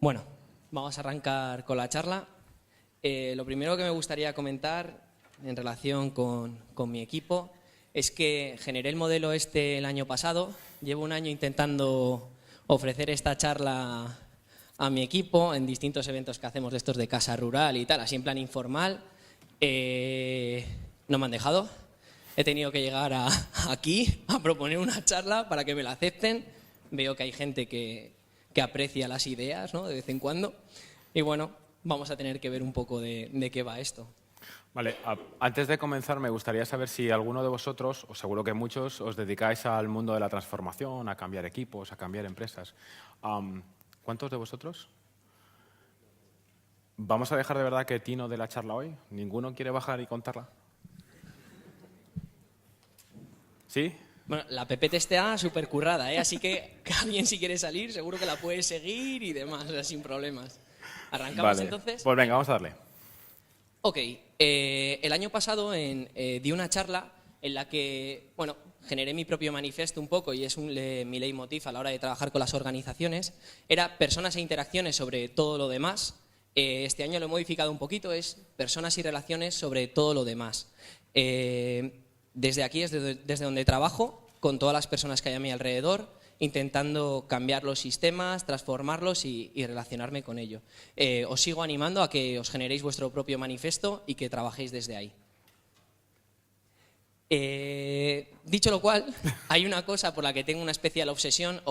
Bueno, vamos a arrancar con la charla. Lo primero que me gustaría comentar en relación con mi equipo es que generé el modelo el año pasado. Llevo un año intentando ofrecer esta charla a mi equipo en distintos eventos que hacemos de estos de casa rural y tal, así en plan informal. No me han dejado. He tenido que llegar aquí a proponer una charla para que me la acepten. Veo que hay gente que aprecia las ideas, ¿no?, de vez en cuando. Y bueno, vamos a tener que ver un poco de qué va esto. Vale, antes de comenzar me gustaría saber si alguno de vosotros, o seguro que muchos, os dedicáis al mundo de la transformación, a cambiar equipos, a cambiar empresas. ¿Cuántos de vosotros? ¿Vamos a dejar de verdad que Tino dé la charla hoy? ¿Ninguno quiere bajar y contarla? ¿Sí? Bueno, la PPTSTA súper currada, ¿eh? Así que alguien si quiere salir seguro que la puede seguir y demás, o sea, sin problemas. ¿Arrancamos Vale. entonces? Pues venga, vamos a darle. Ok, el año pasado di una charla en la que, bueno, generé mi propio manifiesto un poco y es mi leitmotiv a la hora de trabajar con las organizaciones. Era personas e interacciones sobre todo lo demás. Este año lo he modificado un poquito, es personas y relaciones sobre todo lo demás. Desde aquí es desde donde trabajo, con todas las personas que hay a mi alrededor, intentando cambiar los sistemas, transformarlos y relacionarme con ello. Os sigo animando a que os generéis vuestro propio manifiesto y que trabajéis desde ahí. Dicho lo cual, hay una cosa por la que tengo una especial obsesión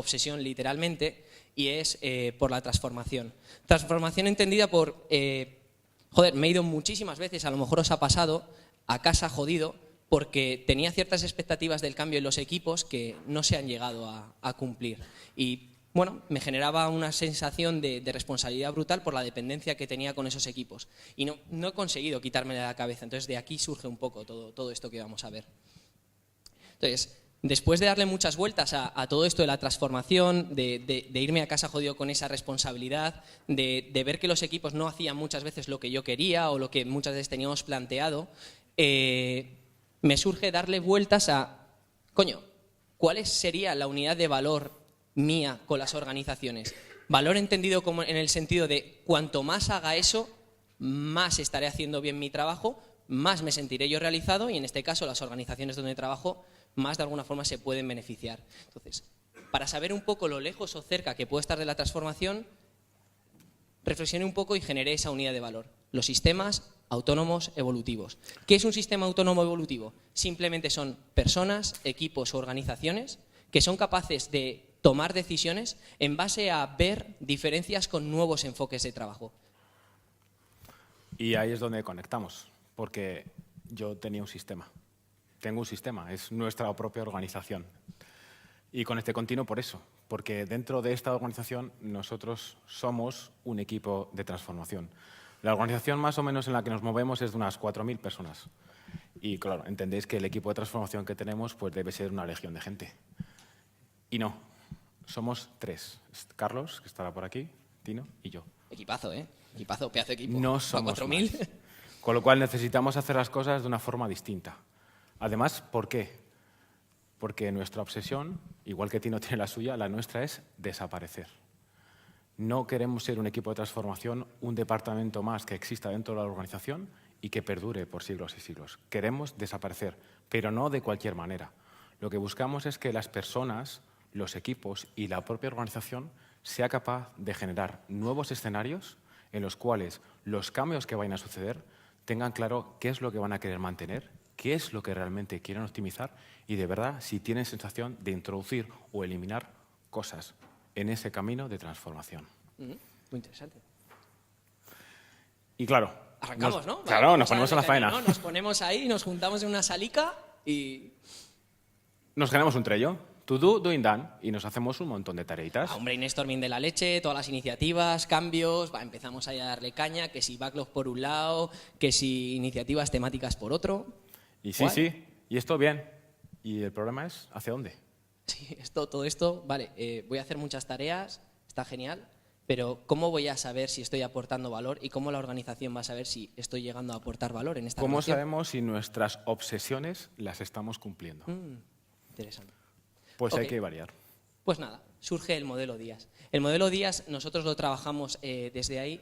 literalmente, y es por la transformación. Transformación entendida por... me he ido muchísimas veces, a lo mejor os ha pasado, a casa jodido, porque tenía ciertas expectativas del cambio en los equipos que no se han llegado a cumplir. Y bueno, me generaba una sensación de responsabilidad brutal por la dependencia que tenía con esos equipos. Y no he conseguido quitármela de la cabeza. Entonces, de aquí surge un poco todo esto que vamos a ver. Entonces, después de darle muchas vueltas a todo esto de la transformación, de irme a casa jodido con esa responsabilidad, de ver que los equipos no hacían muchas veces lo que yo quería o lo que muchas veces teníamos planteado, me surge darle vueltas a, ¿cuál sería la unidad de valor mía con las organizaciones? Valor entendido como en el sentido de cuanto más haga eso, más estaré haciendo bien mi trabajo, más me sentiré yo realizado y en este caso las organizaciones donde trabajo más de alguna forma se pueden beneficiar. Entonces, para saber un poco lo lejos o cerca que puedo estar de la transformación, reflexioné un poco y generé esa unidad de valor. Los sistemas autónomos evolutivos. ¿Qué es un sistema autónomo evolutivo? Simplemente son personas, equipos o organizaciones que son capaces de tomar decisiones en base a ver diferencias con nuevos enfoques de trabajo. Y ahí es donde conectamos, porque yo tenía un sistema. Tengo un sistema, es nuestra propia organización. Y conecté contigo por eso, porque dentro de esta organización nosotros somos un equipo de transformación. La organización más o menos en la que nos movemos es de unas 4.000 personas. Y claro, entendéis que el equipo de transformación que tenemos pues debe ser una legión de gente. Y no, somos 3. Carlos, que estará por aquí, Tino y yo. Equipazo, ¿eh? Equipazo, pedazo de equipo. No somos 4.000. más. Con lo cual necesitamos hacer las cosas de una forma distinta. Además, ¿por qué? Porque nuestra obsesión, igual que Tino tiene la suya, la nuestra es desaparecer. No queremos ser un equipo de transformación, un departamento más que exista dentro de la organización y que perdure por siglos y siglos. Queremos desaparecer, pero no de cualquier manera. Lo que buscamos es que las personas, los equipos y la propia organización sea capaz de generar nuevos escenarios en los cuales los cambios que vayan a suceder tengan claro qué es lo que van a querer mantener, qué es lo que realmente quieren optimizar y, de verdad, si tienen sensación de introducir o eliminar cosas en ese camino de transformación. Muy interesante. Y claro, arrancamos, ¿no? Claro, nos ponemos en la faena. ¿no? Nos ponemos ahí, nos juntamos en una salica y... Nos generamos un trello, to do, doing done, y nos hacemos un montón de tareitas. Un brainstorming de la leche, todas las iniciativas, cambios, empezamos ahí a darle caña, que si backlog por un lado, que si iniciativas temáticas por otro. Y sí, y esto bien. Y el problema es, ¿hacia dónde? Sí, todo esto, vale, voy a hacer muchas tareas, está genial, pero ¿cómo voy a saber si estoy aportando valor y cómo la organización va a saber si estoy llegando a aportar valor en esta ¿Cómo relación? sabemos si nuestras obsesiones las estamos cumpliendo? Interesante. Pues Ok. hay que variar. Pues nada, surge el modelo Díaz. El modelo Díaz nosotros lo trabajamos desde ahí.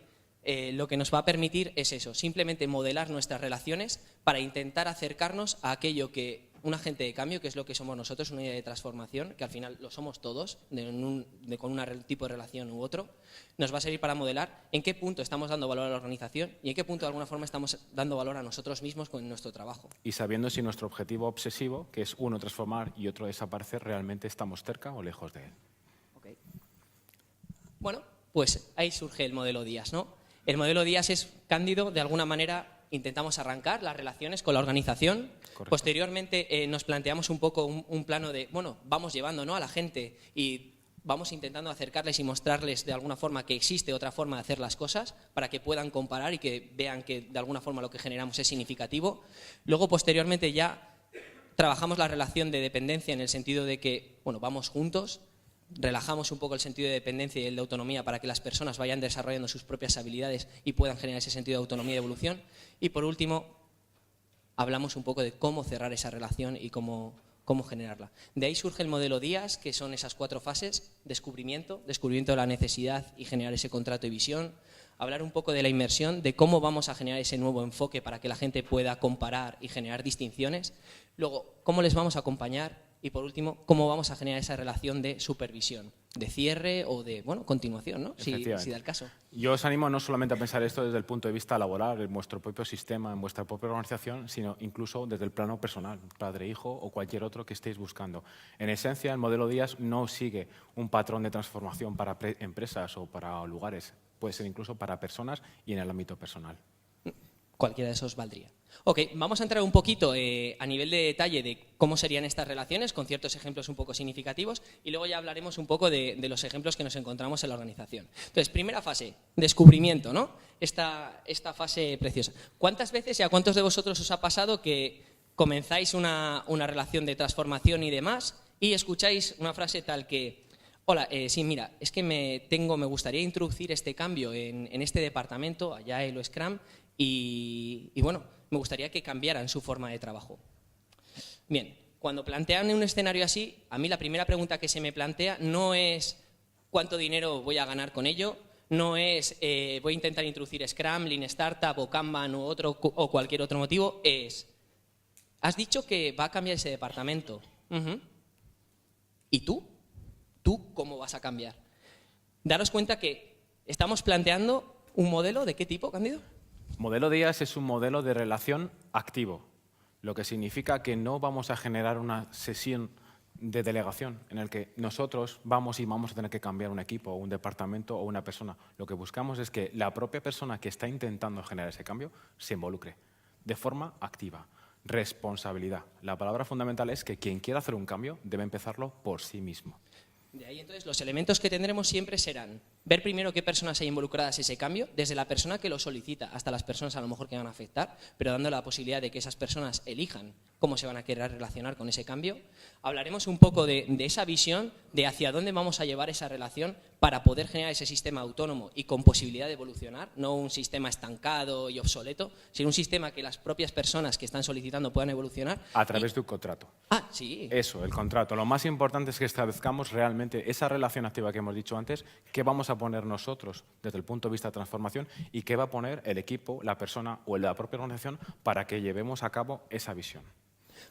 Lo que nos va a permitir es eso, simplemente modelar nuestras relaciones para intentar acercarnos a aquello que un agente de cambio, que es lo que somos nosotros, una idea de transformación, que al final lo somos todos, con un tipo de relación u otro, nos va a servir para modelar en qué punto estamos dando valor a la organización y en qué punto de alguna forma estamos dando valor a nosotros mismos con nuestro trabajo. Y sabiendo si nuestro objetivo obsesivo, que es uno transformar y otro desaparecer, realmente estamos cerca o lejos de él. Okay. Bueno, pues ahí surge el modelo Díaz, ¿no? El modelo Díaz es cándido, de alguna manera intentamos arrancar las relaciones con la organización. Correcto. Posteriormente nos planteamos un poco un plano de, bueno, vamos llevando, ¿no?, a la gente y vamos intentando acercarles y mostrarles de alguna forma que existe otra forma de hacer las cosas para que puedan comparar y que vean que de alguna forma lo que generamos es significativo. Luego, posteriormente, ya trabajamos la relación de dependencia en el sentido de que, bueno, vamos juntos, relajamos un poco el sentido de dependencia y el de autonomía para que las personas vayan desarrollando sus propias habilidades y puedan generar ese sentido de autonomía y de evolución. Y por último, hablamos un poco de cómo cerrar esa relación y cómo generarla. De ahí surge el modelo Díaz, que son esas 4 fases: descubrimiento de la necesidad y generar ese contrato y visión, hablar un poco de la inmersión, de cómo vamos a generar ese nuevo enfoque para que la gente pueda comparar y generar distinciones, luego cómo les vamos a acompañar y por último cómo vamos a generar esa relación de supervisión, de cierre o de, bueno, continuación, ¿no? Si da el caso. Yo os animo no solamente a pensar esto desde el punto de vista laboral, en vuestro propio sistema, en vuestra propia organización, sino incluso desde el plano personal, padre-hijo o cualquier otro que estéis buscando. En esencia, el modelo Díaz no sigue un patrón de transformación para empresas o para lugares, puede ser incluso para personas y en el ámbito personal. Cualquiera de esos valdría. Ok, vamos a entrar un poquito a nivel de detalle de cómo serían estas relaciones, con ciertos ejemplos un poco significativos, y luego ya hablaremos un poco de los ejemplos que nos encontramos en la organización. Entonces, primera fase, descubrimiento, ¿no? Esta fase preciosa. ¿Cuántas veces y a cuántos de vosotros os ha pasado que comenzáis una relación de transformación y demás y escucháis una frase tal que: hola, sí, mira, es que me gustaría introducir este cambio en este departamento, Agile o Scrum, y bueno, me gustaría que cambiaran su forma de trabajo. Bien, cuando plantean un escenario así, a mí la primera pregunta que se me plantea no es cuánto dinero voy a ganar con ello, no es voy a intentar introducir Scrum, Lean Startup o Kanban o cualquier otro motivo, es: has dicho que va a cambiar ese departamento. ¿Y tú? ¿Tú cómo vas a cambiar? Daros cuenta que estamos planteando un modelo ¿de qué tipo, Cándido? Modelo Díaz es un modelo de relación activo, lo que significa que no vamos a generar una sesión de delegación en el que nosotros vamos a tener que cambiar un equipo o un departamento o una persona. Lo que buscamos es que la propia persona que está intentando generar ese cambio se involucre de forma activa. Responsabilidad. La palabra fundamental es que quien quiera hacer un cambio debe empezarlo por sí mismo. De ahí entonces los elementos que tendremos siempre serán ver primero qué personas hay involucradas en ese cambio, desde la persona que lo solicita hasta las personas a lo mejor que van a afectar, pero dando la posibilidad de que esas personas elijan cómo se van a querer relacionar con ese cambio. Hablaremos un poco de esa visión, de hacia dónde vamos a llevar esa relación para poder generar ese sistema autónomo y con posibilidad de evolucionar, no un sistema estancado y obsoleto, sino un sistema que las propias personas que están solicitando puedan evolucionar. A través de un contrato. Ah, sí. Eso, el contrato. Lo más importante es que establezcamos realmente esa relación activa que hemos dicho antes, qué vamos a poner nosotros desde el punto de vista de transformación y qué va a poner el equipo, la persona o la propia organización para que llevemos a cabo esa visión.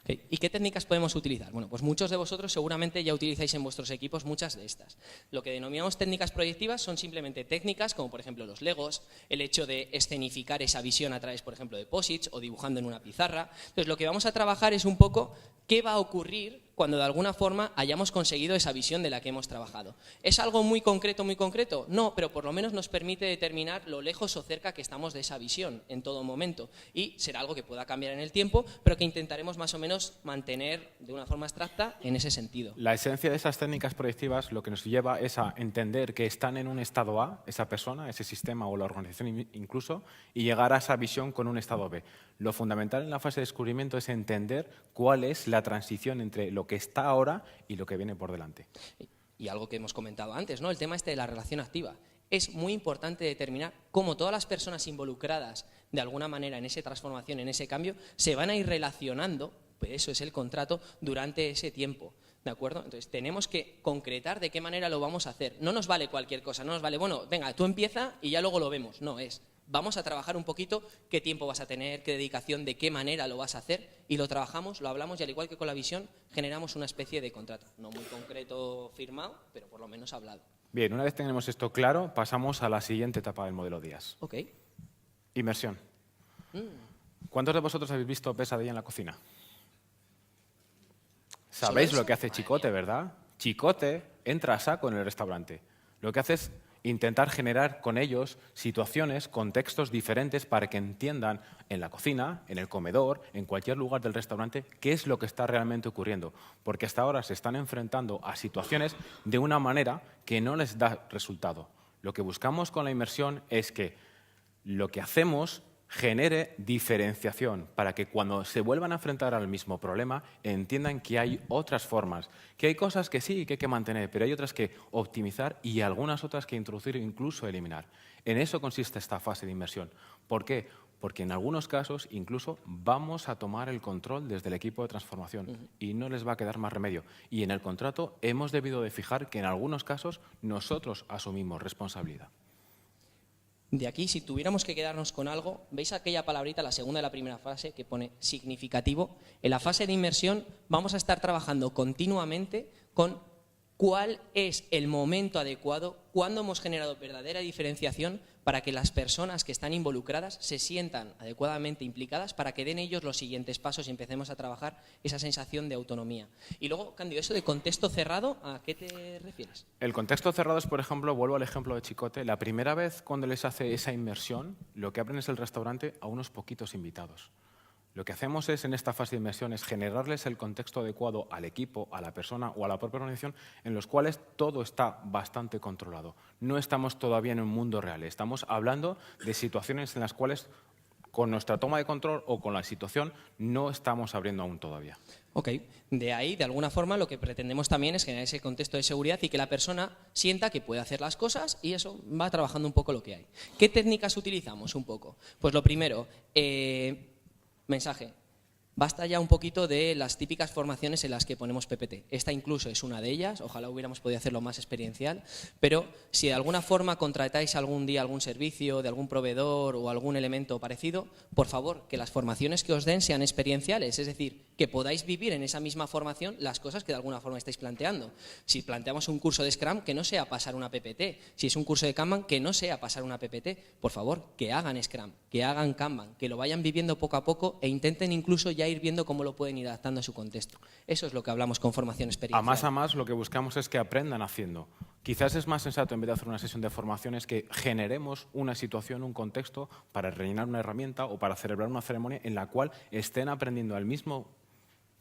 Okay. ¿Y qué técnicas podemos utilizar? Bueno, pues muchos de vosotros seguramente ya utilizáis en vuestros equipos muchas de estas. Lo que denominamos técnicas proyectivas son simplemente técnicas como, por ejemplo, los Legos, el hecho de escenificar esa visión a través, por ejemplo, de posits o dibujando en una pizarra. Entonces, lo que vamos a trabajar es un poco qué va a ocurrir cuando de alguna forma hayamos conseguido esa visión de la que hemos trabajado. ¿Es algo muy concreto, muy concreto? No, pero por lo menos nos permite determinar lo lejos o cerca que estamos de esa visión en todo momento. Y será algo que pueda cambiar en el tiempo, pero que intentaremos más o menos mantener de una forma abstracta en ese sentido. La esencia de esas técnicas proyectivas lo que nos lleva es a entender que están en un estado A, esa persona, ese sistema o la organización incluso, y llegar a esa visión con un estado B. Lo fundamental en la fase de descubrimiento es entender cuál es la transición entre lo que está ahora y lo que viene por delante. Y algo que hemos comentado antes, ¿no? El tema de la relación activa. Es muy importante determinar cómo todas las personas involucradas de alguna manera en esa transformación, en ese cambio, se van a ir relacionando, pues eso es el contrato, durante ese tiempo. ¿De acuerdo? Entonces, tenemos que concretar de qué manera lo vamos a hacer. No nos vale cualquier cosa, no nos vale, bueno, venga, tú empieza y ya luego lo vemos. No, vamos a trabajar un poquito qué tiempo vas a tener, qué dedicación, de qué manera lo vas a hacer y lo trabajamos, lo hablamos y al igual que con la visión, generamos una especie de contrato. No muy concreto firmado, pero por lo menos hablado. Bien, una vez tenemos esto claro, pasamos a la siguiente etapa del modelo DIAS. Ok. Inmersión. ¿Cuántos de vosotros habéis visto Pesadilla en la cocina? Sabéis lo que hace Chicote, ¿verdad? Chicote entra a saco en el restaurante. Lo que hace es intentar generar con ellos situaciones, contextos diferentes para que entiendan en la cocina, en el comedor, en cualquier lugar del restaurante, qué es lo que está realmente ocurriendo. Porque hasta ahora se están enfrentando a situaciones de una manera que no les da resultado. Lo que buscamos con la inmersión es que lo que hacemos genere diferenciación para que cuando se vuelvan a enfrentar al mismo problema entiendan que hay otras formas, que hay cosas que sí que hay que mantener, pero hay otras que optimizar y algunas otras que introducir e incluso eliminar. En eso consiste esta fase de inmersión. ¿Por qué? Porque en algunos casos incluso vamos a tomar el control desde el equipo de transformación y no les va a quedar más remedio. Y en el contrato hemos debido de fijar que en algunos casos nosotros asumimos responsabilidad. De aquí, si tuviéramos que quedarnos con algo, ¿veis aquella palabrita, la segunda de la primera fase, que pone significativo? En la fase de inmersión vamos a estar trabajando continuamente con cuál es el momento adecuado, cuándo hemos generado verdadera diferenciación para que las personas que están involucradas se sientan adecuadamente implicadas para que den ellos los siguientes pasos y empecemos a trabajar esa sensación de autonomía. Y luego, Cándido, eso de contexto cerrado, ¿a qué te refieres? El contexto cerrado es, por ejemplo, vuelvo al ejemplo de Chicote, la primera vez cuando les hace esa inmersión, lo que abren es el restaurante a unos poquitos invitados. Lo que hacemos es, en esta fase de inmersión, es generarles el contexto adecuado al equipo, a la persona o a la propia organización, en los cuales todo está bastante controlado. No estamos todavía en un mundo real, estamos hablando de situaciones en las cuales, con nuestra toma de control o con la situación, no estamos abriendo aún todavía. Ok, de ahí, de alguna forma, lo que pretendemos también es generar ese contexto de seguridad y que la persona sienta que puede hacer las cosas y eso va trabajando un poco lo que hay. ¿Qué técnicas utilizamos un poco? Pues lo primero, mensaje. Basta ya un poquito de las típicas formaciones en las que ponemos PPT. Esta incluso es una de ellas, ojalá hubiéramos podido hacerlo más experiencial, pero si de alguna forma contratáis algún día algún servicio de algún proveedor o algún elemento parecido, por favor, que las formaciones que os den sean experienciales, es decir, que podáis vivir en esa misma formación las cosas que de alguna forma estáis planteando. Si planteamos un curso de Scrum, que no sea pasar una PPT. Si es un curso de Kanban, que no sea pasar una PPT. Por favor, que hagan Scrum, que hagan Kanban, que lo vayan viviendo poco a poco e intenten incluso ya ir viendo cómo lo pueden ir adaptando a su contexto. Eso es lo que hablamos con formación experiencial. A más, lo que buscamos es que aprendan haciendo. Quizás es más sensato, en vez de hacer una sesión de formaciones, que generemos una situación, un contexto para rellenar una herramienta o para celebrar una ceremonia en la cual estén aprendiendo al mismo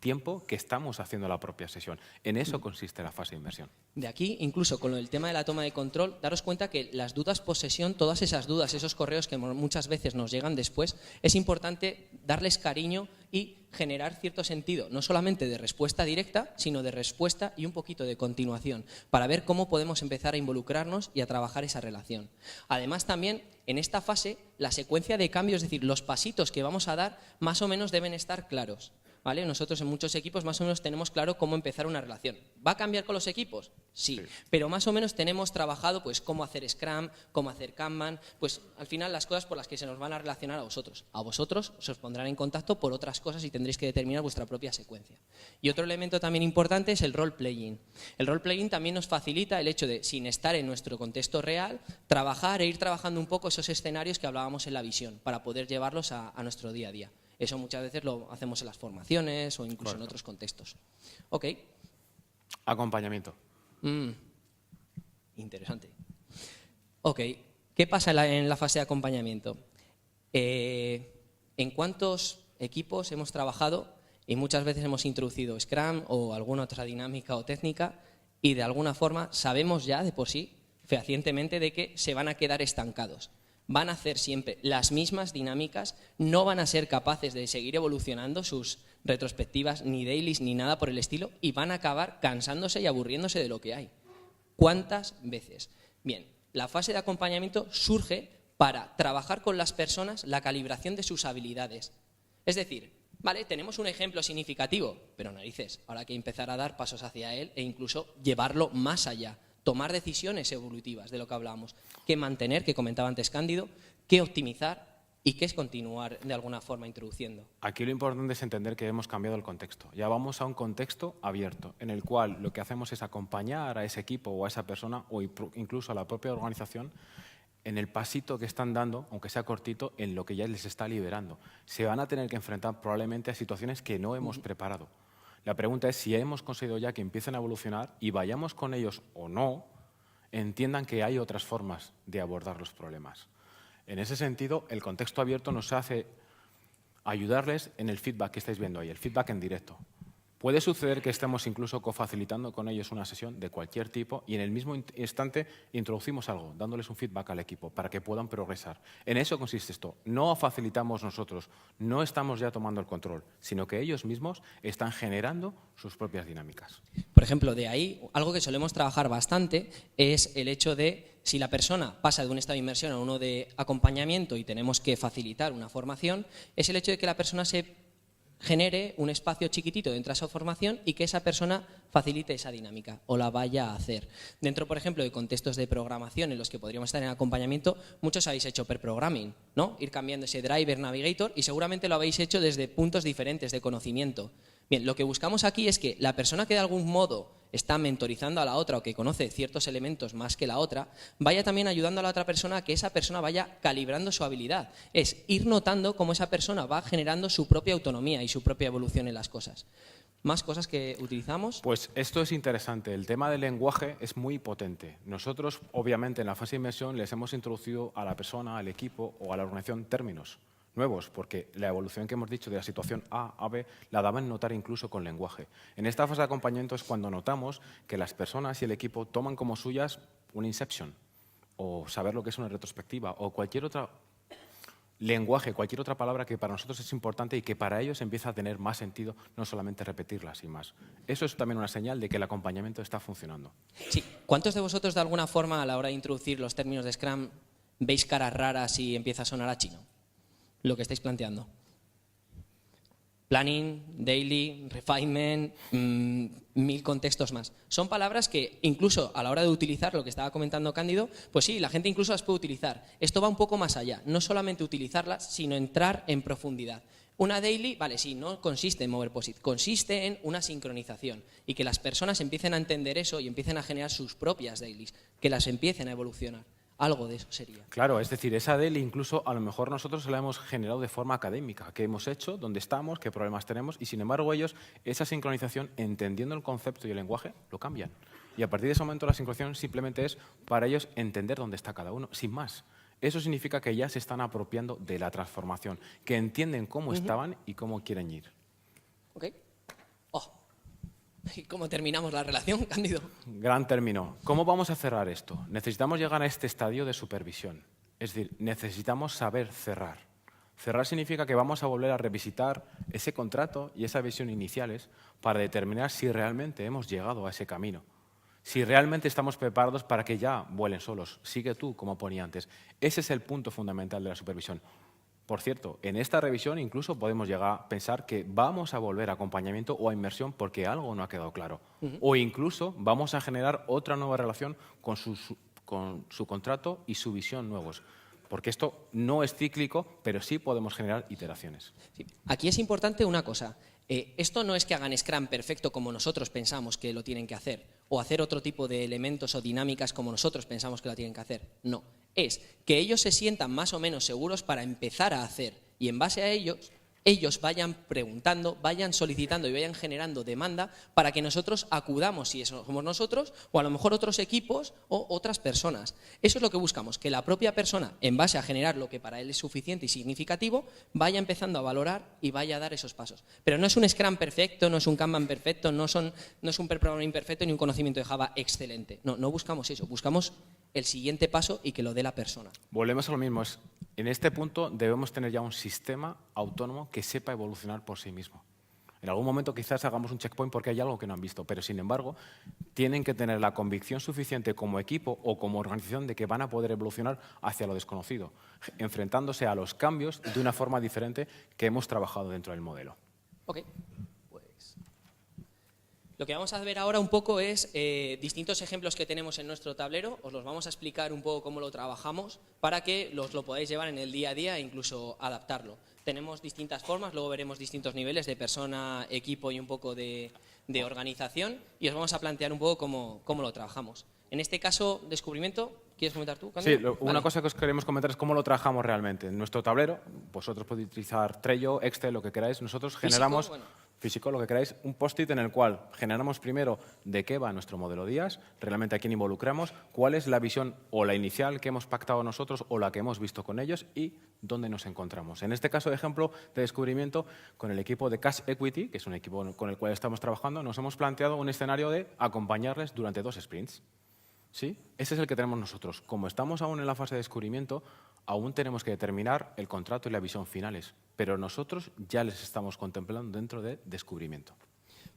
tiempo que estamos haciendo la propia sesión. En eso consiste la fase de inmersión. De aquí, incluso con el tema de la toma de control, daros cuenta que las dudas post sesión, todas esas dudas, esos correos que muchas veces nos llegan después, es importante darles cariño y generar cierto sentido, no solamente de respuesta directa, sino de respuesta y un poquito de continuación, para ver cómo podemos empezar a involucrarnos y a trabajar esa relación. Además, también, en esta fase, la secuencia de cambios, es decir, los pasitos que vamos a dar, más o menos deben estar claros. ¿Vale? Nosotros en muchos equipos más o menos tenemos claro cómo empezar una relación. ¿Va a cambiar con los equipos? Sí. Pero más o menos tenemos trabajado pues cómo hacer Scrum, cómo hacer Kanban, pues al final las cosas por las que se nos van a relacionar a vosotros. A vosotros se os pondrán en contacto por otras cosas y tendréis que determinar vuestra propia secuencia. Y otro elemento también importante es el role-playing. El role-playing también nos facilita el hecho de, sin estar en nuestro contexto real, trabajar e ir trabajando un poco esos escenarios que hablábamos en la visión para poder llevarlos a nuestro día a día. Eso muchas veces lo hacemos en las formaciones o incluso en otros contextos. Ok. Acompañamiento. Interesante. Ok. ¿Qué pasa en la fase de acompañamiento? ¿En cuántos equipos hemos trabajado y muchas veces hemos introducido Scrum o alguna otra dinámica o técnica y de alguna forma sabemos ya de por sí, fehacientemente, de que se van a quedar estancados? Van a hacer siempre las mismas dinámicas, no van a ser capaces de seguir evolucionando sus retrospectivas, ni dailies, ni nada por el estilo, y van a acabar cansándose y aburriéndose de lo que hay. ¿Cuántas veces? Bien, la fase de acompañamiento surge para trabajar con las personas la calibración de sus habilidades. Es decir, Vale, tenemos un ejemplo significativo, pero narices, ahora hay que empezar a dar pasos hacia él e incluso llevarlo más allá, tomar decisiones evolutivas de lo que hablábamos, qué mantener, que comentaba antes Cándido, qué optimizar y qué es continuar de alguna forma introduciendo. Aquí lo importante es entender que hemos cambiado el contexto. Ya vamos a un contexto abierto, en el cual lo que hacemos es acompañar a ese equipo o a esa persona o incluso a la propia organización en el pasito que están dando, aunque sea cortito, en lo que ya les está liberando. Se van a tener que enfrentar probablemente a situaciones que no hemos preparado. La pregunta es si hemos conseguido ya que empiecen a evolucionar y vayamos con ellos o no, entiendan que hay otras formas de abordar los problemas. En ese sentido, el contexto abierto nos hace ayudarles en el feedback que estáis viendo ahí, el feedback en directo. Puede suceder que estemos incluso cofacilitando con ellos una sesión de cualquier tipo y en el mismo instante introducimos algo, dándoles un feedback al equipo para que puedan progresar. En eso consiste esto. No facilitamos nosotros, no estamos ya tomando el control, sino que ellos mismos están generando sus propias dinámicas. Por ejemplo, de ahí, algo que solemos trabajar bastante es el hecho de, si la persona pasa de un estado de inmersión a uno de acompañamiento y tenemos que facilitar una formación, es el hecho de que la persona se genere un espacio chiquitito dentro de esa formación y que esa persona facilite esa dinámica o la vaya a hacer. Dentro, por ejemplo, de contextos de programación en los que podríamos estar en acompañamiento, muchos habéis hecho pair programming, ¿no? Ir cambiando ese driver, navigator, y seguramente lo habéis hecho desde puntos diferentes de conocimiento. Bien, lo que buscamos aquí es que la persona que de algún modo está mentorizando a la otra o que conoce ciertos elementos más que la otra, vaya también ayudando a la otra persona a que esa persona vaya calibrando su habilidad. Es ir notando cómo esa persona va generando su propia autonomía y su propia evolución en las cosas. ¿Más cosas que utilizamos? Pues esto es interesante. El tema del lenguaje es muy potente. Nosotros, obviamente, en la fase de inmersión les hemos introducido a la persona, al equipo o a la organización términos nuevos, porque la evolución que hemos dicho de la situación A a B la daban notar incluso con lenguaje. En esta fase de acompañamiento es cuando notamos que las personas y el equipo toman como suyas un inception, o saber lo que es una retrospectiva, o cualquier otro lenguaje, cualquier otra palabra que para nosotros es importante y que para ellos empieza a tener más sentido, no solamente repetirlas y más. Eso es también una señal de que el acompañamiento está funcionando. Sí. ¿Cuántos de vosotros, de alguna forma, a la hora de introducir los términos de Scrum, veis caras raras y empieza a sonar a chino? Lo que estáis planteando. Planning, daily, refinement, 1000 contextos más. Son palabras que incluso a la hora de utilizar, lo que estaba comentando Cándido, pues sí, la gente incluso las puede utilizar. Esto va un poco más allá, no solamente utilizarlas, sino entrar en profundidad. Una daily, vale, sí, no consiste en mover POSIT, consiste en una sincronización y que las personas empiecen a entender eso y empiecen a generar sus propias dailies, que las empiecen a evolucionar. Algo de eso sería. Claro, es decir, esa daily incluso a lo mejor nosotros se la hemos generado de forma académica, que hemos hecho, dónde estamos, qué problemas tenemos, y sin embargo ellos, esa sincronización, entendiendo el concepto y el lenguaje, lo cambian. Y a partir de ese momento la sincronización simplemente es para ellos entender dónde está cada uno, sin más. Eso significa que ya se están apropiando de la transformación, que entienden cómo estaban y cómo quieren ir. ¿Ok? Oh. ¿Y cómo terminamos la relación, Cándido? Gran término. ¿Cómo vamos a cerrar esto? Necesitamos llegar a este estadio de supervisión. Es decir, necesitamos saber cerrar. Cerrar significa que vamos a volver a revisitar ese contrato y esa visión iniciales para determinar si realmente hemos llegado a ese camino. Si realmente estamos preparados para que ya vuelen solos. Sigue tú, como ponía antes. Ese es el punto fundamental de la supervisión. Por cierto, en esta revisión incluso podemos llegar a pensar que vamos a volver a acompañamiento o a inmersión porque algo no ha quedado claro. O incluso vamos a generar otra nueva relación con su contrato y su visión nuevos. Porque esto no es cíclico, pero sí podemos generar iteraciones. Sí. Aquí es importante una cosa. Esto no es que hagan Scrum perfecto como nosotros pensamos que lo tienen que hacer, o hacer otro tipo de elementos o dinámicas como nosotros pensamos que lo tienen que hacer. No. Es que ellos se sientan más o menos seguros para empezar a hacer y en base a ellos vayan preguntando, vayan solicitando y vayan generando demanda para que nosotros acudamos, si eso somos nosotros, o a lo mejor otros equipos o otras personas. Eso es lo que buscamos, que la propia persona, en base a generar lo que para él es suficiente y significativo, vaya empezando a valorar y vaya a dar esos pasos. Pero no es un Scrum perfecto, no es un Kanban perfecto, no es un pair programming perfecto ni un conocimiento de Java excelente. No buscamos eso, buscamos el siguiente paso y que lo dé la persona. Volvemos a lo mismo. En este punto debemos tener ya un sistema autónomo que sepa evolucionar por sí mismo. En algún momento quizás hagamos un checkpoint porque hay algo que no han visto, pero sin embargo tienen que tener la convicción suficiente como equipo o como organización de que van a poder evolucionar hacia lo desconocido, enfrentándose a los cambios de una forma diferente que hemos trabajado dentro del modelo. Ok, pues lo que vamos a ver ahora un poco es distintos ejemplos que tenemos en nuestro tablero. Os los vamos a explicar un poco cómo lo trabajamos para que lo podáis llevar en el día a día e incluso adaptarlo. Tenemos distintas formas, luego veremos distintos niveles de persona, equipo y un poco de organización, y os vamos a plantear un poco cómo lo trabajamos. En este caso, descubrimiento, ¿quieres comentar tú, Cándido? Sí, una cosa que os queremos comentar es cómo lo trabajamos realmente. En nuestro tablero, vosotros podéis utilizar Trello, Excel, lo que queráis. Nosotros generamos, físico, lo que queráis, un post-it en el cual generamos primero de qué va nuestro modelo DIAS, realmente a quién involucramos, cuál es la visión o la inicial que hemos pactado nosotros o la que hemos visto con ellos y dónde nos encontramos. En este caso de ejemplo de descubrimiento, con el equipo de Cash Equity, que es un equipo con el cual estamos trabajando, nos hemos planteado un escenario de acompañarles durante 2 sprints. ¿Sí? Ese es el que tenemos nosotros. Como estamos aún en la fase de descubrimiento, aún tenemos que determinar el contrato y la visión finales, pero nosotros ya les estamos contemplando dentro de descubrimiento.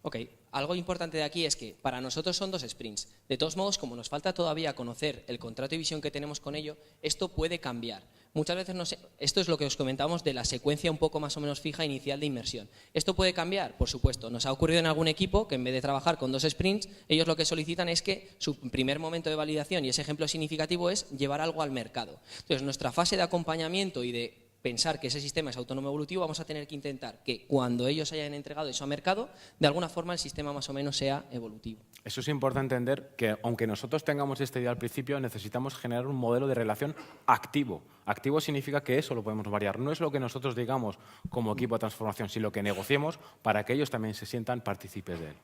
Ok, algo importante de aquí es que para nosotros son 2 sprints. De todos modos, como nos falta todavía conocer el contrato y visión que tenemos con ello, esto puede cambiar. Muchas veces, esto es lo que os comentábamos de la secuencia un poco más o menos fija inicial de inmersión. ¿Esto puede cambiar? Por supuesto. Nos ha ocurrido en algún equipo que en vez de trabajar con 2 sprints, ellos lo que solicitan es que su primer momento de validación, y ese ejemplo significativo, es llevar algo al mercado. Entonces, nuestra fase de acompañamiento y de pensar que ese sistema es autónomo evolutivo, vamos a tener que intentar que cuando ellos hayan entregado eso a mercado, de alguna forma el sistema más o menos sea evolutivo. Eso es importante entender que aunque nosotros tengamos esta idea al principio, necesitamos generar un modelo de relación activo. Activo significa que eso lo podemos variar. No es lo que nosotros digamos como equipo de transformación, sino lo que negociemos para que ellos también se sientan partícipes de él.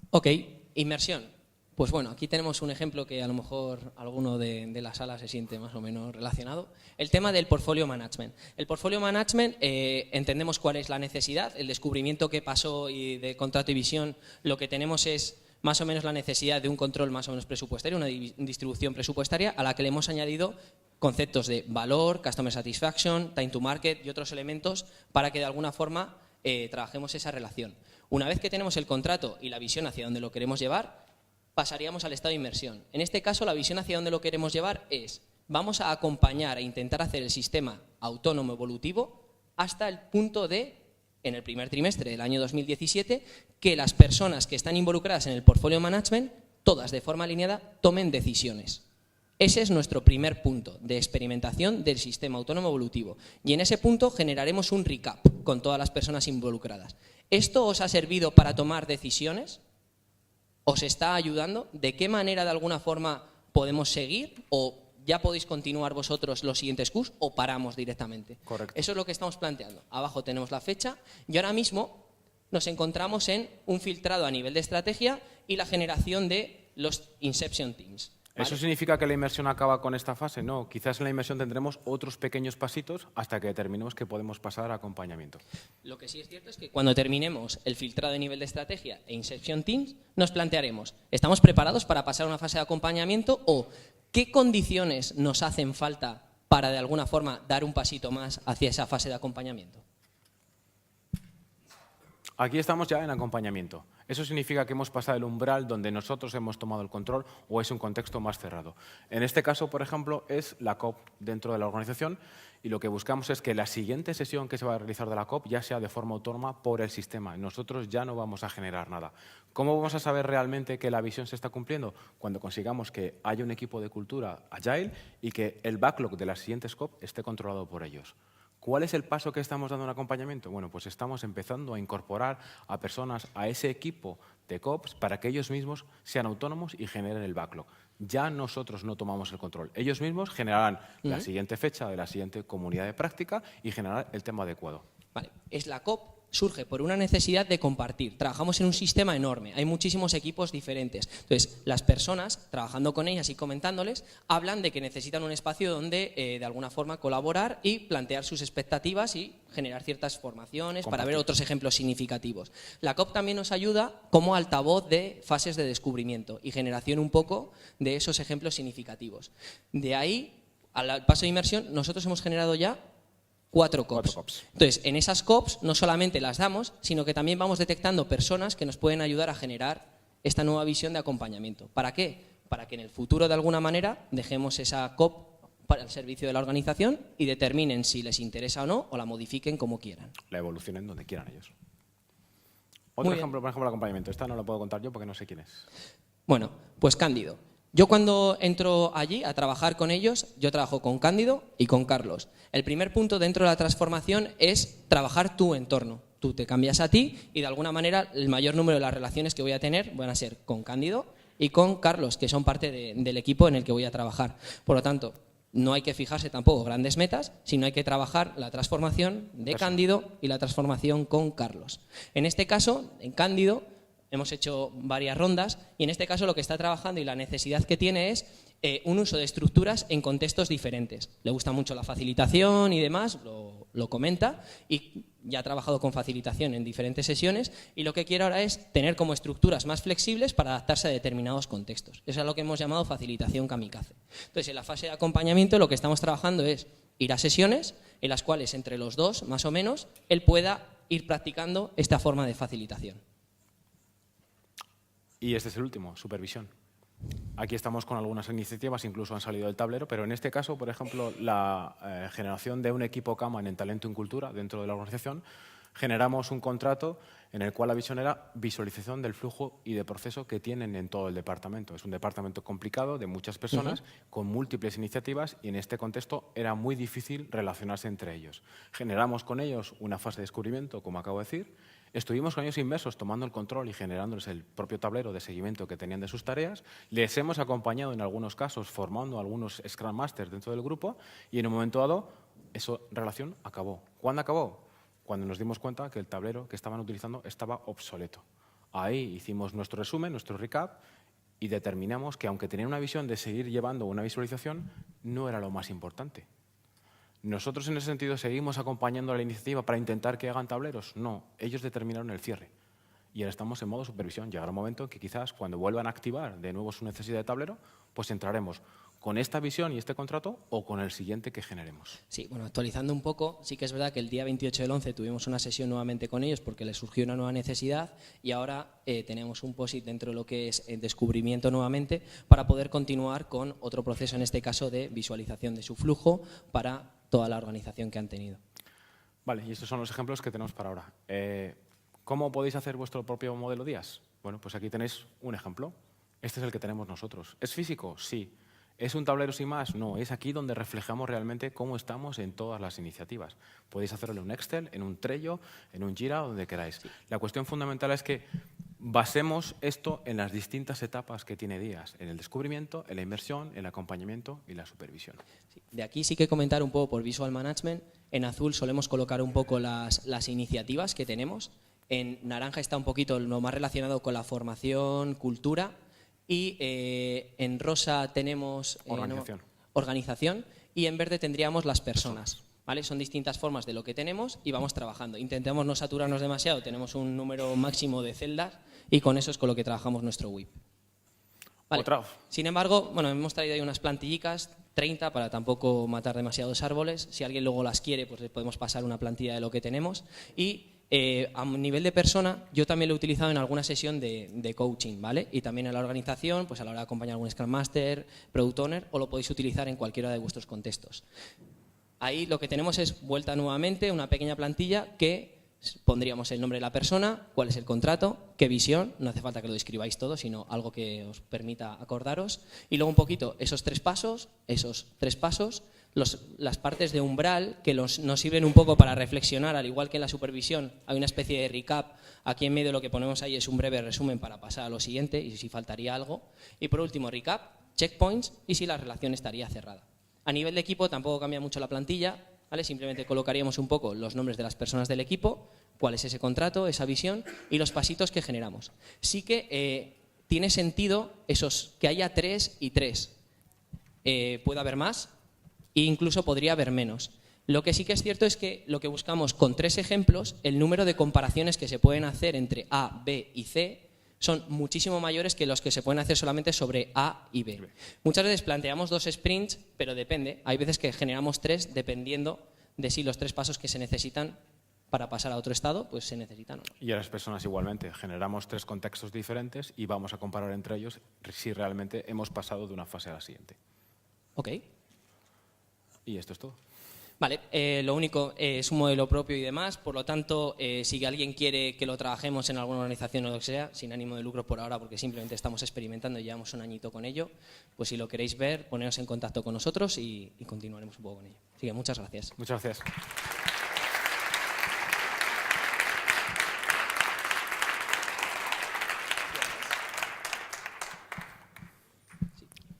Ok, inmersión. Pues bueno, aquí tenemos un ejemplo que a lo mejor alguno de la sala se siente más o menos relacionado. El tema del portfolio management. El portfolio management, entendemos cuál es la necesidad, el descubrimiento que pasó y de contrato y visión, lo que tenemos es más o menos la necesidad de un control más o menos presupuestario, una distribución presupuestaria a la que le hemos añadido conceptos de valor, customer satisfaction, time to market y otros elementos para que de alguna forma trabajemos esa relación. Una vez que tenemos el contrato y la visión hacia dónde lo queremos llevar, pasaríamos al estado de inmersión. En este caso, la visión hacia dónde lo queremos llevar es, vamos a acompañar e intentar hacer el sistema autónomo evolutivo hasta el punto de, en el primer trimestre del año 2017, que las personas que están involucradas en el portfolio management, todas de forma alineada, tomen decisiones. Ese es nuestro primer punto de experimentación del sistema autónomo evolutivo. Y en ese punto generaremos un recap con todas las personas involucradas. ¿Esto os ha servido para tomar decisiones? ¿Os está ayudando? ¿De qué manera de alguna forma podemos seguir? ¿O ya podéis continuar vosotros los siguientes Qs o paramos directamente? Correcto. Eso es lo que estamos planteando. Abajo tenemos la fecha y ahora mismo nos encontramos en un filtrado a nivel de estrategia y la generación de los Inception Teams. ¿Vale? ¿Eso significa que la inmersión acaba con esta fase? No, quizás en la inmersión tendremos otros pequeños pasitos hasta que determinemos que podemos pasar a acompañamiento. Lo que sí es cierto es que cuando terminemos el filtrado de nivel de estrategia e Inception Teams, nos plantearemos, ¿estamos preparados para pasar a una fase de acompañamiento o qué condiciones nos hacen falta para de alguna forma dar un pasito más hacia esa fase de acompañamiento? Aquí estamos ya en acompañamiento. Eso significa que hemos pasado el umbral donde nosotros hemos tomado el control o es un contexto más cerrado. En este caso, por ejemplo, es la COP dentro de la organización y lo que buscamos es que la siguiente sesión que se va a realizar de la COP ya sea de forma autónoma por el sistema. Nosotros ya no vamos a generar nada. ¿Cómo vamos a saber realmente que la visión se está cumpliendo? Cuando consigamos que haya un equipo de cultura agile y que el backlog de las siguientes COP esté controlado por ellos. ¿Cuál es el paso que estamos dando en acompañamiento? Bueno, pues estamos empezando a incorporar a personas a ese equipo de COPs para que ellos mismos sean autónomos y generen el backlog. Ya nosotros no tomamos el control. Ellos mismos generarán la siguiente fecha de la siguiente comunidad de práctica y generarán el tema adecuado. Vale, es la COP. Surge por una necesidad de compartir. Trabajamos en un sistema enorme, hay muchísimos equipos diferentes. Entonces, las personas, trabajando con ellas y comentándoles, hablan de que necesitan un espacio donde, de alguna forma, colaborar y plantear sus expectativas y generar ciertas formaciones para ver otros ejemplos significativos. La COP también nos ayuda como altavoz de fases de descubrimiento y generación un poco de esos ejemplos significativos. De ahí, al paso de inmersión, nosotros hemos generado ya 4 COPs. Entonces, en esas COPs no solamente las damos, sino que también vamos detectando personas que nos pueden ayudar a generar esta nueva visión de acompañamiento. ¿Para qué? Para que en el futuro, de alguna manera, dejemos esa COP para el servicio de la organización y determinen si les interesa o no, o la modifiquen como quieran. La evolucionen donde quieran ellos. Otro ejemplo, por ejemplo, el acompañamiento. Esta no lo puedo contar yo porque no sé quién es. Bueno, pues Cándido. Yo cuando entro allí a trabajar con ellos, yo trabajo con Cándido y con Carlos. El primer punto dentro de la transformación es trabajar tu entorno. Tú te cambias a ti y de alguna manera el mayor número de las relaciones que voy a tener van a ser con Cándido y con Carlos, que son parte del equipo en el que voy a trabajar. Por lo tanto, no hay que fijarse tampoco grandes metas, sino hay que trabajar la transformación de Cándido y la transformación con Carlos. En este caso, en Cándido, hemos hecho varias rondas y en este caso lo que está trabajando y la necesidad que tiene es un uso de estructuras en contextos diferentes. Le gusta mucho la facilitación y demás, lo comenta, y ya ha trabajado con facilitación en diferentes sesiones y lo que quiere ahora es tener como estructuras más flexibles para adaptarse a determinados contextos. Eso es lo que hemos llamado facilitación kamikaze. Entonces, en la fase de acompañamiento lo que estamos trabajando es ir a sesiones en las cuales entre los dos, más o menos, él pueda ir practicando esta forma de facilitación. Y este es el último, supervisión. Aquí estamos con algunas iniciativas, incluso han salido del tablero, pero en este caso, por ejemplo, la generación de un equipo Kanban en talento y cultura dentro de la organización, generamos un contrato en el cual la visión era visualización del flujo y de proceso que tienen en todo el departamento. Es un departamento complicado, de muchas personas, con múltiples iniciativas, y en este contexto era muy difícil relacionarse entre ellos. Generamos con ellos una fase de descubrimiento, como acabo de decir. Estuvimos con ellos inmersos tomando el control y generándoles el propio tablero de seguimiento que tenían de sus tareas. Les hemos acompañado en algunos casos formando algunos Scrum Masters dentro del grupo y en un momento dado esa relación acabó. ¿Cuándo acabó? Cuando nos dimos cuenta que el tablero que estaban utilizando estaba obsoleto. Ahí hicimos nuestro resumen, nuestro recap y determinamos que aunque tenían una visión de seguir llevando una visualización, no era lo más importante. ¿Nosotros en ese sentido seguimos acompañando a la iniciativa para intentar que hagan tableros? No, ellos determinaron el cierre y ahora estamos en modo supervisión. Llegará un momento en que quizás cuando vuelvan a activar de nuevo su necesidad de tablero, pues entraremos con esta visión y este contrato o con el siguiente que generemos. Sí, bueno, actualizando un poco, sí que es verdad que el día 28 del 11 tuvimos una sesión nuevamente con ellos porque les surgió una nueva necesidad y ahora tenemos un POSIT dentro de lo que es el descubrimiento nuevamente para poder continuar con otro proceso, en este caso de visualización de su flujo para toda la organización que han tenido. Vale, y estos son los ejemplos que tenemos para ahora. ¿Cómo podéis hacer vuestro propio modelo DIAS? Bueno, pues aquí tenéis un ejemplo. Este es el que tenemos nosotros. ¿Es físico? Sí. ¿Es un tablero sin más? No, es aquí donde reflejamos realmente cómo estamos en todas las iniciativas. Podéis hacerlo en un Excel, en un Trello, en un Jira, donde queráis. Sí. La cuestión fundamental es que basemos esto en las distintas etapas que tiene DIAS, en el descubrimiento, en la inmersión, el acompañamiento y la supervisión. Sí. De aquí sí que comentar un poco por Visual Management. En azul solemos colocar un poco las iniciativas que tenemos. En naranja está un poquito lo más relacionado con la formación, cultura. Y en rosa tenemos organización y en verde tendríamos las personas. ¿Vale? Son distintas formas de lo que tenemos y vamos trabajando. Intentemos no saturarnos demasiado, tenemos un número máximo de celdas y con eso es con lo que trabajamos nuestro WIP. Vale. Sin embargo, bueno, hemos traído ahí unas plantillicas, 30 para tampoco matar demasiados árboles. Si alguien luego las quiere, pues le podemos pasar una plantilla de lo que tenemos. Y a nivel de persona, yo también lo he utilizado en alguna sesión de coaching, ¿vale? Y también en la organización, pues a la hora de acompañar a algún Scrum Master, Product Owner, o lo podéis utilizar en cualquiera de vuestros contextos. Ahí lo que tenemos es vuelta nuevamente, una pequeña plantilla que pondríamos el nombre de la persona, cuál es el contrato, qué visión, no hace falta que lo describáis todo, sino algo que os permita acordaros. Y luego un poquito esos tres pasos, las partes de umbral que nos sirven un poco para reflexionar, al igual que en la supervisión hay una especie de recap, aquí en medio lo que ponemos ahí es un breve resumen para pasar a lo siguiente y si faltaría algo. Y por último recap, checkpoints y si la relación estaría cerrada. A nivel de equipo tampoco cambia mucho la plantilla, ¿vale? Simplemente colocaríamos un poco los nombres de las personas del equipo, cuál es ese contrato, esa visión y los pasitos que generamos. Sí que tiene sentido que haya 3 y 3. Puede haber más e incluso podría haber menos. Lo que sí que es cierto es que lo que buscamos con 3 ejemplos, el número de comparaciones que se pueden hacer entre A, B y C son muchísimo mayores que los que se pueden hacer solamente sobre A y B. Muchas veces planteamos 2 sprints, pero depende. Hay veces que generamos 3 dependiendo de si los 3 pasos que se necesitan para pasar a otro estado, pues se necesitan o no. Y a las personas igualmente. Generamos 3 contextos diferentes y vamos a comparar entre ellos si realmente hemos pasado de una fase a la siguiente. Ok. Y esto es todo. Vale, lo único es un modelo propio y demás, por lo tanto, si alguien quiere que lo trabajemos en alguna organización o lo que sea, sin ánimo de lucro por ahora, porque simplemente estamos experimentando y llevamos un añito con ello, pues si lo queréis ver, poneros en contacto con nosotros y continuaremos un poco con ello. Así que muchas gracias. Muchas gracias.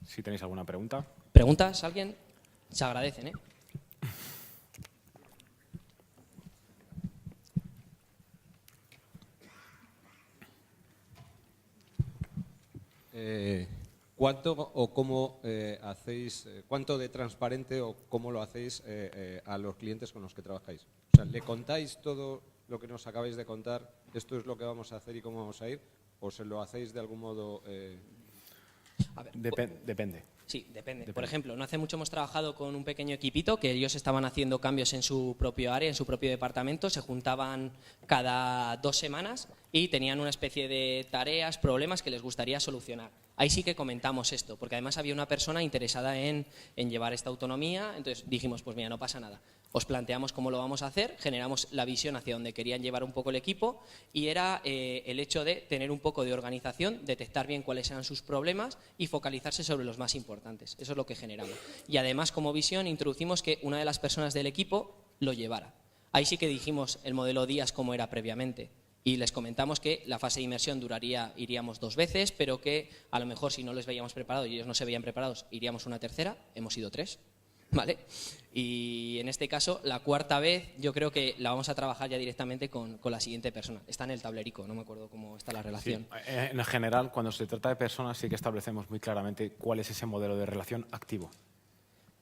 Si tenéis alguna pregunta. ¿Preguntas, alguien? Se agradecen, ¿eh? ¿Cuánto o cómo hacéis, cuánto de transparente o cómo lo hacéis a los clientes con los que trabajáis? O sea, ¿le contáis todo lo que nos acabáis de contar? ¿Esto es lo que vamos a hacer y cómo vamos a ir? ¿O se lo hacéis de algún modo...? A ver, Depende. Sí, depende. Por ejemplo, no hace mucho hemos trabajado con un pequeño equipito que ellos estaban haciendo cambios en su propio área, en su propio departamento, se juntaban cada 2 semanas y tenían una especie de tareas, problemas que les gustaría solucionar. Ahí sí que comentamos esto, porque además había una persona interesada en llevar esta autonomía, entonces dijimos, pues mira, no pasa nada. Os planteamos cómo lo vamos a hacer, generamos la visión hacia donde querían llevar un poco el equipo y era el hecho de tener un poco de organización, detectar bien cuáles eran sus problemas y focalizarse sobre los más importantes. Eso es lo que generamos. Y además, como visión, introducimos que una de las personas del equipo lo llevara. Ahí sí que dijimos el modelo Días como era previamente. Y les comentamos que la fase de inmersión iríamos 2 veces, pero que a lo mejor si no les veíamos preparados y ellos no se veían preparados, iríamos una tercera, hemos ido 3. ¿Vale? Y en este caso, la 4ª vez, yo creo que la vamos a trabajar ya directamente con la siguiente persona. Está en el tablerico, no me acuerdo cómo está la relación. Sí, en general, cuando se trata de personas, sí que establecemos muy claramente cuál es ese modelo de relación activo.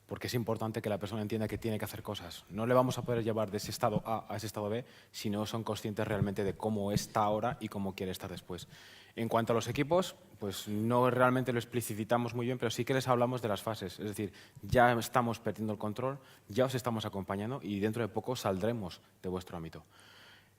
Porque es importante que la persona entienda que tiene que hacer cosas. No le vamos a poder llevar de ese estado A a ese estado B si no son conscientes realmente de cómo está ahora y cómo quiere estar después. En cuanto a los equipos, pues no realmente lo explicitamos muy bien, pero sí que les hablamos de las fases. Es decir, ya estamos perdiendo el control, ya os estamos acompañando y dentro de poco saldremos de vuestro ámbito.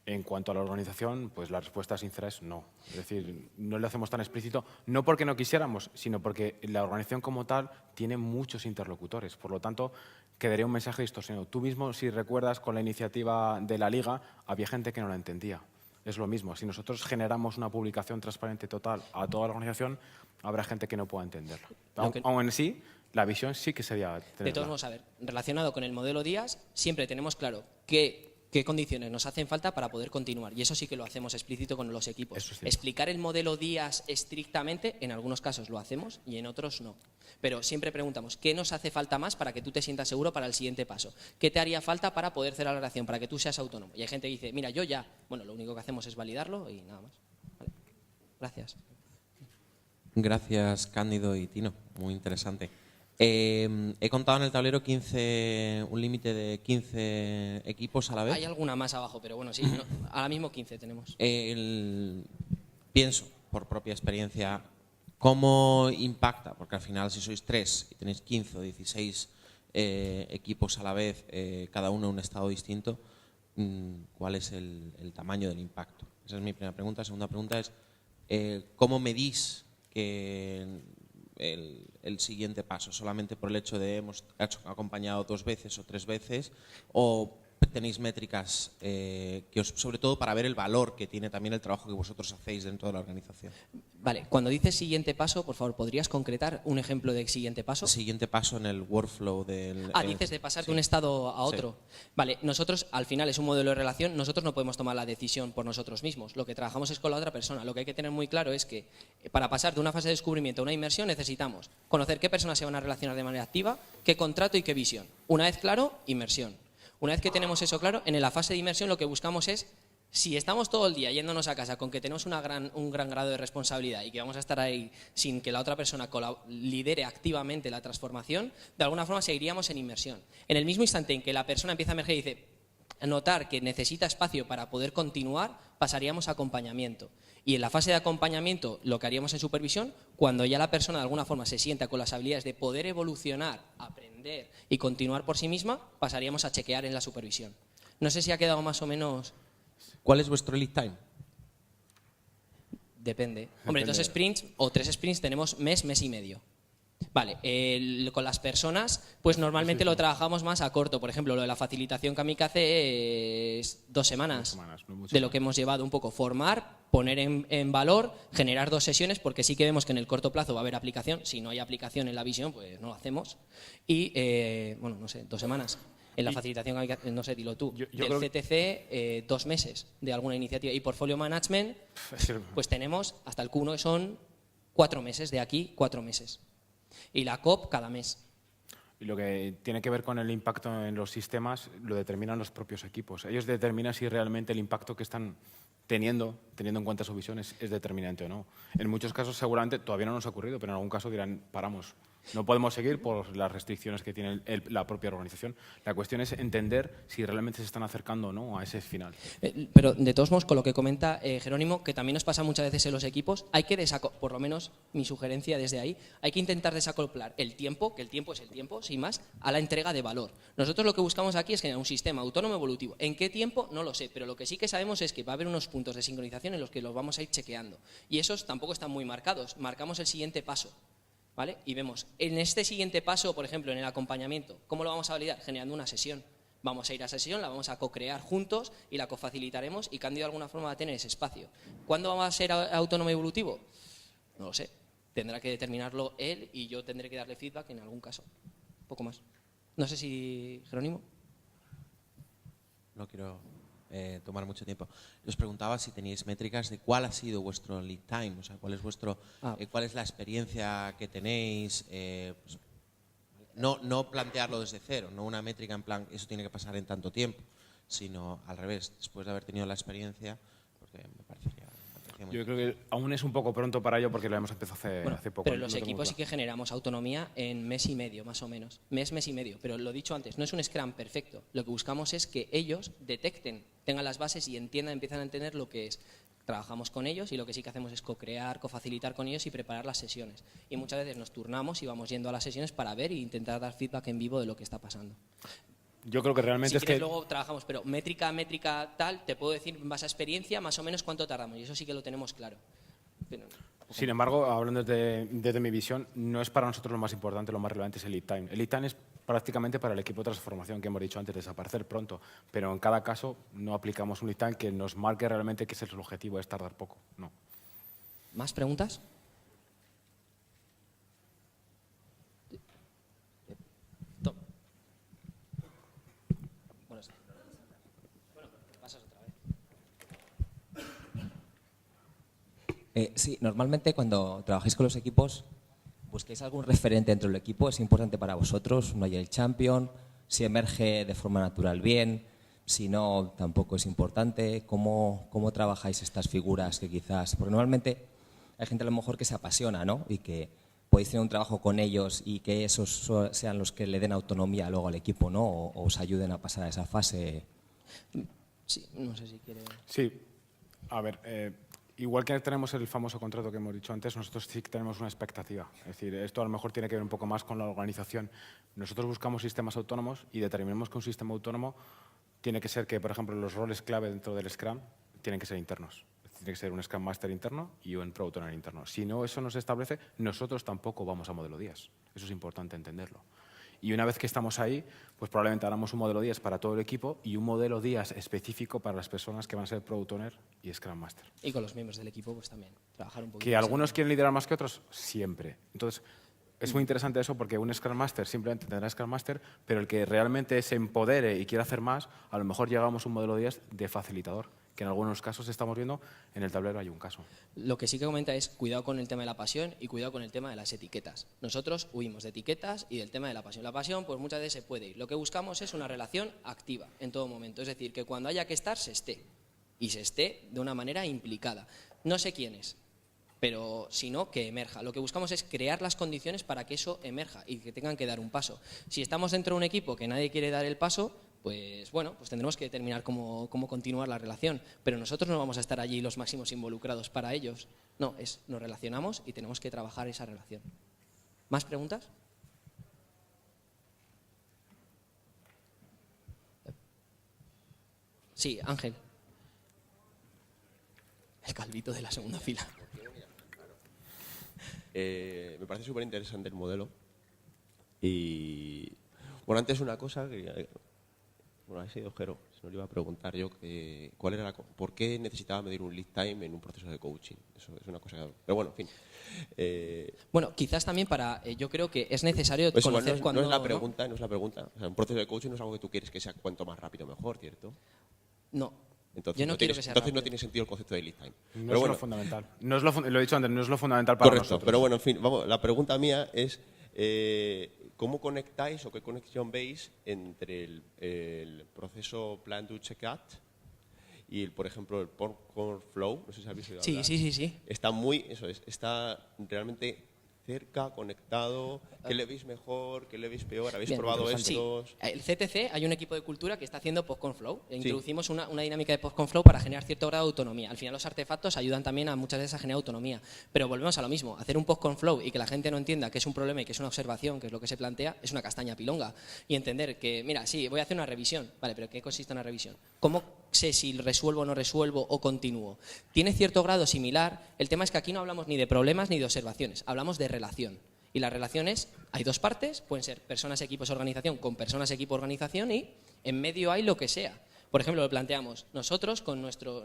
En cuanto a la organización, pues la respuesta sincera es no. Es decir, no lo hacemos tan explícito, no porque no quisiéramos, sino porque la organización como tal tiene muchos interlocutores. Por lo tanto, quedaría un mensaje distorsionado. Tú mismo, si recuerdas, con la iniciativa de la Liga, había gente que no la entendía. Es lo mismo. Si nosotros generamos una publicación transparente total a toda la organización, habrá gente que no pueda entenderla. Aún en sí, la visión sí que sería tenerla. De todos modos, a ver, relacionado con el modelo Días, siempre tenemos claro qué condiciones nos hacen falta para poder continuar. Y eso sí que lo hacemos explícito con los equipos. Explicar el modelo Días estrictamente, en algunos casos lo hacemos y en otros no. Pero siempre preguntamos, ¿qué nos hace falta más para que tú te sientas seguro para el siguiente paso? ¿Qué te haría falta para poder cerrar la relación, para que tú seas autónomo? Y hay gente que dice, mira, yo ya. Bueno, lo único que hacemos es validarlo y nada más. ¿Vale? Gracias. Gracias, Cándido y Tino. Muy interesante. He contado en el tablero un límite de 15 equipos a la vez. Hay alguna más abajo, pero bueno, sí, no, ahora mismo 15 tenemos. Pienso, por propia experiencia, cómo impacta, porque al final si sois 3 y tenéis 15 o 16 equipos a la vez, cada uno en un estado distinto, ¿cuál es el tamaño del impacto? Esa es mi primera pregunta. La segunda pregunta es, ¿cómo medís que el siguiente paso? ¿Solamente por el hecho de hemos acompañado 2 veces o 3 veces? ¿O tenéis métricas sobre todo para ver el valor que tiene también el trabajo que vosotros hacéis dentro de la organización? Vale, cuando dices siguiente paso, por favor, ¿podrías concretar un ejemplo de siguiente paso? Siguiente paso en el workflow del... Dices de pasar de un estado a otro. Sí. Vale, nosotros, al final es un modelo de relación, nosotros no podemos tomar la decisión por nosotros mismos. Lo que trabajamos es con la otra persona. Lo que hay que tener muy claro es que para pasar de una fase de descubrimiento a una inmersión necesitamos conocer qué personas se van a relacionar de manera activa, qué contrato y qué visión. Una vez claro, inmersión. Una vez que tenemos eso claro, en la fase de inmersión lo que buscamos es, si estamos todo el día yéndonos a casa con que tenemos un gran grado de responsabilidad y que vamos a estar ahí sin que la otra persona lidere activamente la transformación, de alguna forma seguiríamos en inmersión. En el mismo instante en que la persona empieza a emerger y dice, notar que necesita espacio para poder continuar, pasaríamos a acompañamiento. Y en la fase de acompañamiento, lo que haríamos en supervisión, cuando ya la persona de alguna forma se sienta con las habilidades de poder evolucionar, aprender y continuar por sí misma, pasaríamos a chequear en la supervisión. No sé si ha quedado más o menos... ¿Cuál es vuestro lead time? Depende. Hombre, 2 sprints o 3 sprints tenemos mes y medio. Vale, con las personas, pues normalmente lo trabajamos más a corto. Por ejemplo, lo de la facilitación kamikaze es 2 semanas, no mucho de lo más. que hemos llevado un poco formar, poner en valor, generar 2 sesiones, porque sí que vemos que en el corto plazo va a haber aplicación. Si no hay aplicación en la visión, pues no lo hacemos. Y, bueno, no sé, 2 semanas. En la facilitación kamikaze, no sé, dilo tú. Yo Del creo que- CTC, 2 meses de alguna iniciativa. Y portfolio management, pues tenemos hasta el Q1 que son 4 meses, de aquí 4 meses. Y la COP cada mes. Y lo que tiene que ver con el impacto en los sistemas lo determinan los propios equipos. Ellos determinan si realmente el impacto que están teniendo en cuenta su visión, es determinante o no. En muchos casos seguramente todavía no nos ha ocurrido, pero en algún caso dirán, paramos. No podemos seguir por las restricciones que tiene la propia organización. La cuestión es entender si realmente se están acercando o no a ese final. Pero de todos modos, con lo que comenta Jerónimo, que también nos pasa muchas veces en los equipos, hay que por lo menos mi sugerencia desde ahí, hay que intentar desacoplar el tiempo, que el tiempo es el tiempo, sin más, a la entrega de valor. Nosotros lo que buscamos aquí es generar un sistema autónomo evolutivo. ¿En qué tiempo? No lo sé, pero lo que sí que sabemos es que va a haber unos puntos de sincronización en los que los vamos a ir chequeando. Y esos tampoco están muy marcados. Marcamos el siguiente paso. ¿Vale? Y vemos, en este siguiente paso, por ejemplo, en el acompañamiento, ¿cómo lo vamos a validar? Generando una sesión. Vamos a ir a esa sesión, la vamos a co-crear juntos y la cofacilitaremos y Cándido de alguna forma va a tener ese espacio. ¿Cuándo va a ser autónomo y evolutivo? No lo sé. Tendrá que determinarlo él y yo tendré que darle feedback en algún caso. Un poco más. No sé si, Jerónimo. No quiero tomar mucho tiempo. Os preguntaba si teníais métricas de cuál ha sido vuestro lead time, o sea, cuál es cuál es la experiencia que tenéis. Pues, no plantearlo desde cero, no una métrica en plan, eso tiene que pasar en tanto tiempo, sino al revés, después de haber tenido la experiencia, porque me parecería muy Yo creo que aún es un poco pronto para ello porque lo hemos empezado hace poco. Pero No los tengo equipos sí claro. que generamos autonomía en mes y medio, más o menos. Mes y medio. Pero lo he dicho antes, no es un Scrum perfecto. Lo que buscamos es que ellos detecten, tengan las bases y entiendan, empiezan a entender lo que es. Trabajamos con ellos y lo que sí que hacemos es co-crear, co-facilitar con ellos y preparar las sesiones. Y muchas veces nos turnamos y vamos yendo a las sesiones para ver e intentar dar feedback en vivo de lo que está pasando. Yo creo que realmente Si es quieres, que luego trabajamos, pero métrica tal, te puedo decir en base a experiencia más o menos cuánto tardamos y eso sí que lo tenemos claro. Pero, sin embargo, hablando desde mi visión, no es para nosotros lo más importante, lo más relevante es el lead time. El lead time es prácticamente para el equipo de transformación que hemos dicho antes, desaparecer pronto, pero en cada caso no aplicamos un lead time que nos marque realmente que ese es el objetivo, es tardar poco. No. ¿Más preguntas? Pasas otra vez. Sí, normalmente cuando trabajáis con los equipos, ¿busquáis algún referente dentro del equipo? ¿Es importante para vosotros? ¿No hay el champion? ¿Si emerge de forma natural bien? Si no, tampoco es importante. ¿Cómo trabajáis estas figuras que quizás...? Porque normalmente hay gente a lo mejor que se apasiona, ¿no? Y que podéis tener un trabajo con ellos y que esos sean los que le den autonomía luego al equipo, ¿no? O os ayuden a pasar a esa fase. Sí, no sé si quiere... Sí, a ver, igual que tenemos el famoso contrato que hemos dicho antes, nosotros sí que tenemos una expectativa. Es decir, esto a lo mejor tiene que ver un poco más con la organización. Nosotros buscamos sistemas autónomos y determinamos que un sistema autónomo tiene que ser que, por ejemplo, los roles clave dentro del Scrum tienen que ser internos. Tiene que ser un Scrum Master interno y un Product Owner interno. Si no eso nos establece, nosotros tampoco vamos a modelo 10. Eso es importante entenderlo. Y una vez que estamos ahí, pues probablemente haremos un modelo 10 para todo el equipo y un modelo 10 específico para las personas que van a ser Product Owner y Scrum Master. Y con los miembros del equipo, pues también, trabajar un poquito. ¿Que algunos quieren liderar más que otros? Siempre. Entonces, es muy interesante eso porque un Scrum Master simplemente tendrá Scrum Master, pero el que realmente se empodere y quiera hacer más, a lo mejor llegamos a un modelo 10 de facilitador, que en algunos casos estamos viendo, en el tablero hay un caso. Lo que sí que comenta es cuidado con el tema de la pasión y cuidado con el tema de las etiquetas. Nosotros huimos de etiquetas y del tema de la pasión. La pasión, pues muchas veces se puede ir. Lo que buscamos es una relación activa en todo momento. Es decir, que cuando haya que estar, se esté. Y se esté de una manera implicada. No sé quién es, pero si no, que emerja. Lo que buscamos es crear las condiciones para que eso emerja y que tengan que dar un paso. Si estamos dentro de un equipo que nadie quiere dar el paso, pues bueno, pues tendremos que determinar cómo continuar la relación. Pero nosotros no vamos a estar allí los máximos involucrados para ellos. No, nos relacionamos y tenemos que trabajar esa relación. ¿Más preguntas? Sí, Ángel. El calvito de la segunda fila. Me parece súper interesante el modelo. Y bueno, antes una cosa que... Bueno, ha sido Jero, se nos iba a preguntar yo cuál era por qué necesitaba medir un lead time en un proceso de coaching. Eso es una cosa que... Pero bueno, en fin. Bueno, quizás también yo creo que es necesario pues conocer no cuando... es la pregunta, no es la pregunta. O sea, un proceso de coaching no es algo que tú quieres que sea cuanto más rápido mejor, ¿cierto? No. Entonces, Yo no quiero que sea entonces no rápido. tiene sentido el concepto de lead time. No Pero es bueno, lo fundamental. No es lo he dicho antes, no es lo fundamental para correcto, nosotros. pero bueno, en fin, vamos, la pregunta mía es ¿cómo conectáis o qué conexión veis entre el proceso Plan, Do, Check, Act y, por ejemplo, el Popcorn Flow? No sé si habéis oído hablar. Sí. Está realmente cerca, conectado. ¿Qué le veis mejor? ¿Qué le veis peor? ¿Habéis Bien, probado sí. estos? El CTC, hay un equipo de cultura que está haciendo Popcorn Flow. Sí. Introducimos una dinámica de Popcorn Flow para generar cierto grado de autonomía. Al final los artefactos ayudan también a muchas veces a generar autonomía. Pero volvemos a lo mismo. Hacer un Popcorn Flow y que la gente no entienda que es un problema y que es una observación, que es lo que se plantea, es una castaña pilonga. Y entender que, mira, sí, voy a hacer una revisión. Vale, pero ¿qué consiste una revisión? ¿Cómo sé si resuelvo o no resuelvo o continúo? Tiene cierto grado similar. El tema es que aquí no hablamos ni de problemas ni de observaciones. Hablamos de relación. Y las relaciones, hay dos partes, pueden ser personas, equipos, organización, con personas, equipo, organización, y en medio hay lo que sea. Por ejemplo, lo planteamos nosotros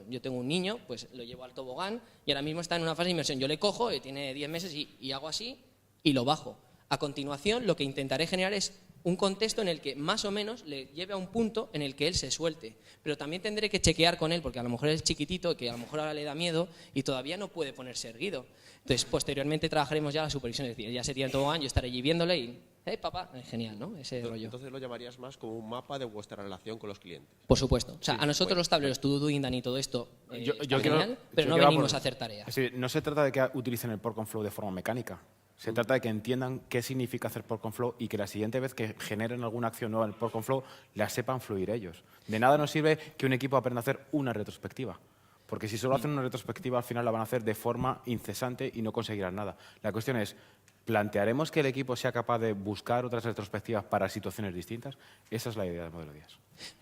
yo tengo un niño, pues lo llevo al tobogán y ahora mismo está en una fase de inmersión. Yo le cojo, tiene 10 meses y hago así y lo bajo. A continuación, lo que intentaré generar es un contexto en el que más o menos le lleve a un punto en el que él se suelte. Pero también tendré que chequear con él, porque a lo mejor es chiquitito, que a lo mejor ahora le da miedo y todavía no puede ponerse erguido. Entonces, posteriormente trabajaremos ya la supervisión, es decir, ya sería en todo año, yo estaré allí viéndole y, papá, genial, ¿no? Ese rollo. Entonces lo llamarías más como un mapa de vuestra relación con los clientes. Por supuesto. O sea, Sí, a nosotros bueno. los tableros, To Do, Indan y todo esto, Yo está quiero- genial, pero yo no quiero venimos aportar- a hacer tareas. Es decir, no se trata de que utilicen el Popcorn Flow de forma mecánica. Se trata de que entiendan qué significa hacer Popcorn Flow y que la siguiente vez que generen alguna acción nueva en el Popcorn Flow la sepan fluir ellos. De nada nos sirve que un equipo aprenda a hacer una retrospectiva. Porque si solo hacen una retrospectiva, al final la van a hacer de forma incesante y no conseguirán nada. La cuestión es, ¿plantearemos que el equipo sea capaz de buscar otras retrospectivas para situaciones distintas? Esa es la idea del modelo 10.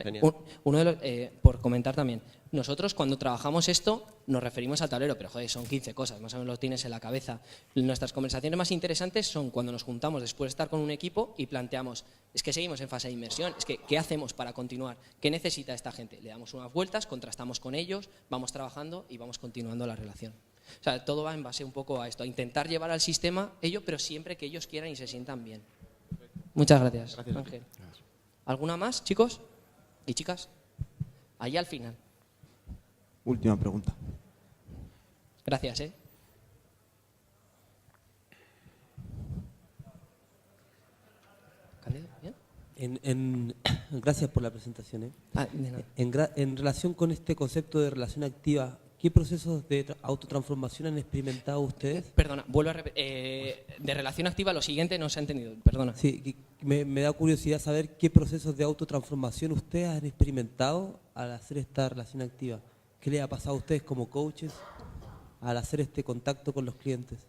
Genial. Uno de los, por comentar también, nosotros cuando trabajamos esto nos referimos al tablero, pero joder, son 15 cosas, más o menos lo tienes en la cabeza. Nuestras conversaciones más interesantes son cuando nos juntamos después de estar con un equipo y planteamos, es que seguimos en fase de inmersión, es que ¿qué hacemos para continuar? ¿Qué necesita esta gente? Le damos unas vueltas, contrastamos con ellos, vamos trabajando y vamos continuando la relación. O sea, todo va en base un poco a esto, a intentar llevar al sistema ello, pero siempre que ellos quieran y se sientan bien. Muchas gracias, Gracias a ti. Ángel. ¿Alguna más, chicos y chicas? Allá al final. Última pregunta. Gracias, ¿Cándido? ¿Bien? Gracias por la presentación. Ah, de nada. En relación con este concepto de relación activa, ¿qué procesos de autotransformación han experimentado ustedes? Perdona, vuelvo a repetir. De relación activa, lo siguiente no se ha entendido. Perdona. Sí, me da curiosidad saber qué procesos de autotransformación ustedes han experimentado al hacer esta relación activa. ¿Qué les ha pasado a ustedes como coaches al hacer este contacto con los clientes?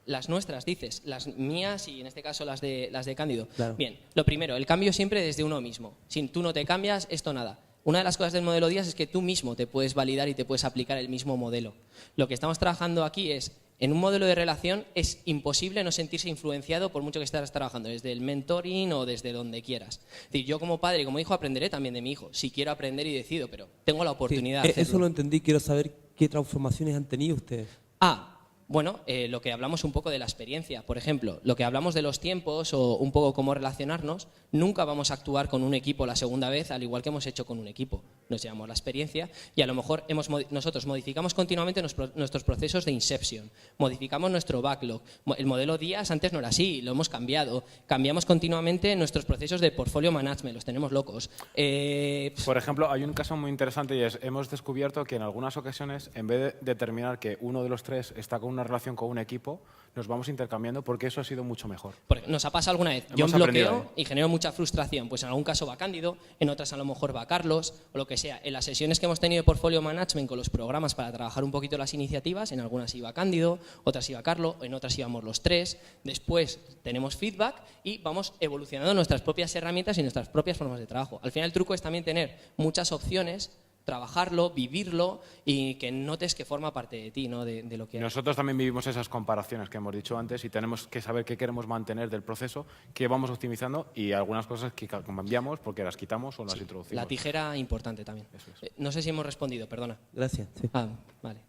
Las nuestras, dices, las mías y en este caso las de Cándido. Claro. Bien, lo primero, el cambio siempre desde uno mismo. Si tú no te cambias, esto nada. Una de las cosas del modelo Díaz es que tú mismo te puedes validar y te puedes aplicar el mismo modelo. Lo que estamos trabajando aquí es, en un modelo de relación es imposible no sentirse influenciado por mucho que estés trabajando, desde el mentoring o desde donde quieras. Es decir, yo como padre y como hijo aprenderé también de mi hijo, si quiero aprender y decido, pero tengo la oportunidad Sí, de hacerlo. eso lo entendí, quiero saber qué transformaciones han tenido ustedes. Bueno, lo que hablamos un poco de la experiencia. Por ejemplo, lo que hablamos de los tiempos o un poco cómo relacionarnos, nunca vamos a actuar con un equipo la segunda vez al igual que hemos hecho con un equipo. Nos llevamos la experiencia y a lo mejor nosotros modificamos continuamente nuestros procesos de inception, modificamos nuestro backlog. El modelo Díaz antes no era así, lo hemos cambiado. Cambiamos continuamente nuestros procesos de portfolio management, los tenemos locos. Por ejemplo, hay un caso muy interesante y es, hemos descubierto que en algunas ocasiones, en vez de determinar que uno de los tres está con una relación con un equipo, nos vamos intercambiando porque eso ha sido mucho mejor. Porque nos ha pasado alguna vez. Yo Hemos bloqueo aprendido, y genero mucha frustración. Pues en algún caso va Cándido, en otras a lo mejor va Carlos o lo que sea. En las sesiones que hemos tenido de portfolio management con los programas para trabajar un poquito las iniciativas, en algunas iba Cándido, otras iba Carlos, en otras íbamos los tres. Después tenemos feedback y vamos evolucionando nuestras propias herramientas y nuestras propias formas de trabajo. Al final el truco es también tener muchas opciones, trabajarlo, vivirlo y que notes que forma parte de ti, ¿no? de lo que haces. Nosotros también vivimos esas comparaciones que hemos dicho antes y tenemos que saber qué queremos mantener del proceso, qué vamos optimizando y algunas cosas que cambiamos porque las quitamos o las introducimos. La tijera importante también. Eso es. No sé si hemos respondido, perdona. Gracias. Sí. Ah, vale.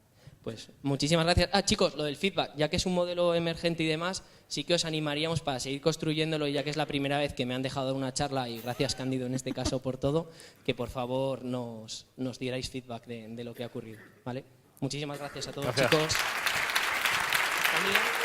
Pues muchísimas gracias. Chicos, lo del feedback, ya que es un modelo emergente y demás, sí que os animaríamos para seguir construyéndolo, ya que es la primera vez que me han dejado una charla, y gracias Cándido en este caso por todo, que por favor nos dierais feedback de lo que ha ocurrido. ¿Vale? Muchísimas gracias a todos, Gracias. chicos. Cándido.